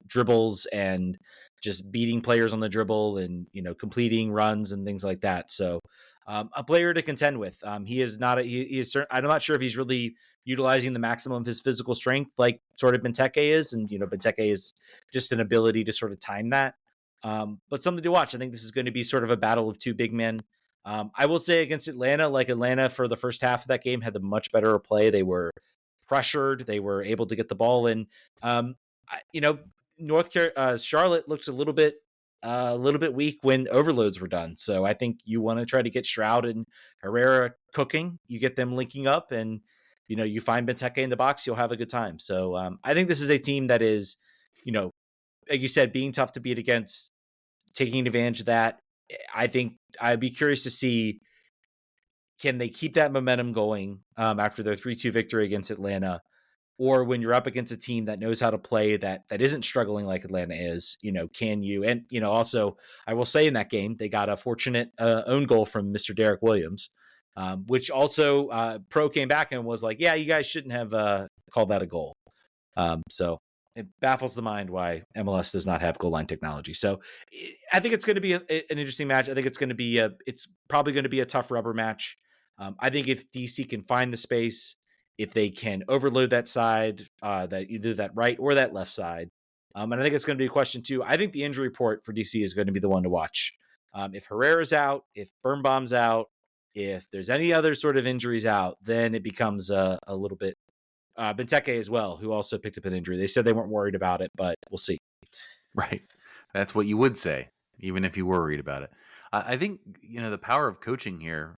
dribbles and just beating players on the dribble and completing runs and things like that. So a player to contend with. He is not. He is. I'm not sure if he's really utilizing the maximum of his physical strength, like sort of Benteke is, and Benteke is just an ability to sort of time that. But something to watch. I think this is going to be sort of a battle of 2 big men. I will say against Atlanta, for the first half of that game had the much better play. They were pressured. They were able to get the ball in. Charlotte looks a little bit weak when overloads were done. So I think you want to try to get Stroud and Herrera cooking. You get them linking up, and you find Benteke in the box. You'll have a good time. So I think this is a team that is, like you said, being tough to beat against, taking advantage of that. I think I'd be curious to see, can they keep that momentum going after their 3-2 victory against Atlanta? Or when you're up against a team that knows how to play, that isn't struggling like Atlanta is, can you? And, also, I will say in that game, they got a fortunate own goal from Mr. Derek Williams, which also Pro came back and was like, yeah, you guys shouldn't have call that a goal. So it baffles the mind why MLS does not have goal line technology. So I think it's going to be an interesting match. I think it's going to be it's probably going to be a tough rubber match. I think if DC can find the space, if they can overload that side, that either that right or that left side. And I think it's going to be a question too. I think the injury report for DC is going to be the one to watch. If Herrera's out, if Birnbaum's out, if there's any other sort of injuries out, then it becomes a little bit. Benteke as well, who also picked up an injury. They said they weren't worried about it, but we'll see. Right. That's what you would say, even if you were worried about it. I think, the power of coaching here,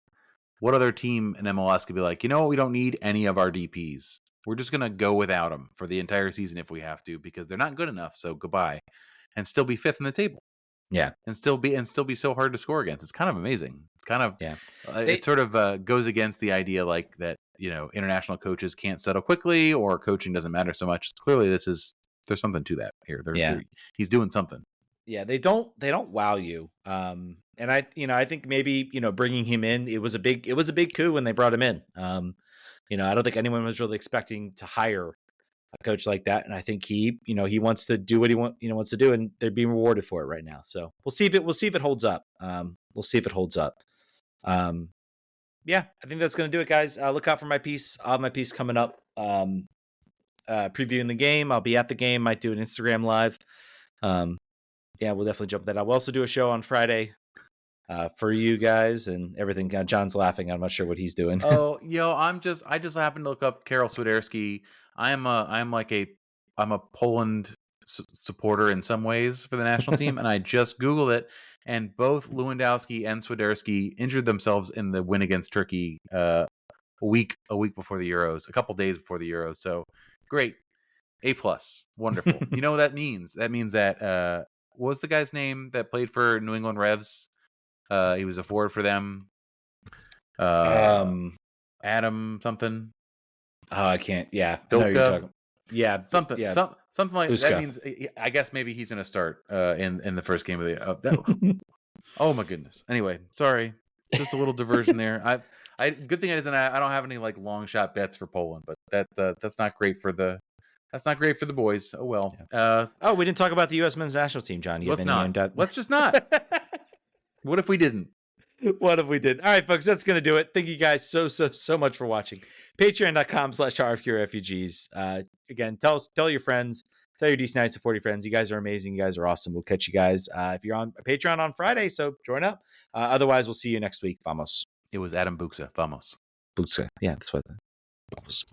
what other team in MLS could be like, we don't need any of our DPs. We're just going to go without them for the entire season if we have to, because they're not good enough. So goodbye, and still be fifth in the table. Yeah. And still be so hard to score against. It's kind of amazing. It's kind of, yeah. It sort of goes against the idea like that, international coaches can't settle quickly or coaching doesn't matter so much. Clearly there's something to that here. He's doing something. Yeah. They don't wow you. And I think maybe, bringing him in, it was a big coup when they brought him in. I don't think anyone was really expecting to hire a coach like that. And I think he wants to do what he wants to do, and they're being rewarded for it right now. So we'll see if it holds up. Yeah, I think that's going to do it, guys. Look out for my piece. I'll have my piece coming up. Previewing the game. I'll be at the game. Might do an Instagram live. Yeah, we'll definitely jump that out. We'll also do a show on Friday for you guys and everything. John's laughing. I'm not sure what he's doing. Oh, I just happened to look up Karol Swiderski. I'm a Poland supporter in some ways for the national team, and I just Googled it, and both Lewandowski and Swiderski injured themselves in the win against Turkey a week before the Euros, a couple days before the Euros. So great, A+, wonderful. You know what that means? That means that what was the guy's name that played for New England Revs? He was a forward for them. Adam something. Oh, I can't. Yeah, Bilka. Yeah, something. Yeah. Something like Uska. that means. I guess maybe he's going to start in the first game of the. Oh my goodness. Anyway, sorry, just a little diversion there. Good thing I don't have any like long shot bets for Poland, but that's not great for the. That's not great for the boys. Oh well. Yeah. We didn't talk about the U.S. men's national team, John. Let's not. Let's just not. What if we didn't? What if we did? All right, folks, that's going to do it. Thank you guys so much for watching. Patreon.com/RFK Refugees. Again, tell your friends, tell your DC Nights to 40 friends. You guys are amazing. You guys are awesome. We'll catch you guys if you're on Patreon on Friday, so join up. Otherwise, we'll see you next week. Vamos. It was Adam Buxa. Vamos. Buxa. Yeah, that's what. Vamos.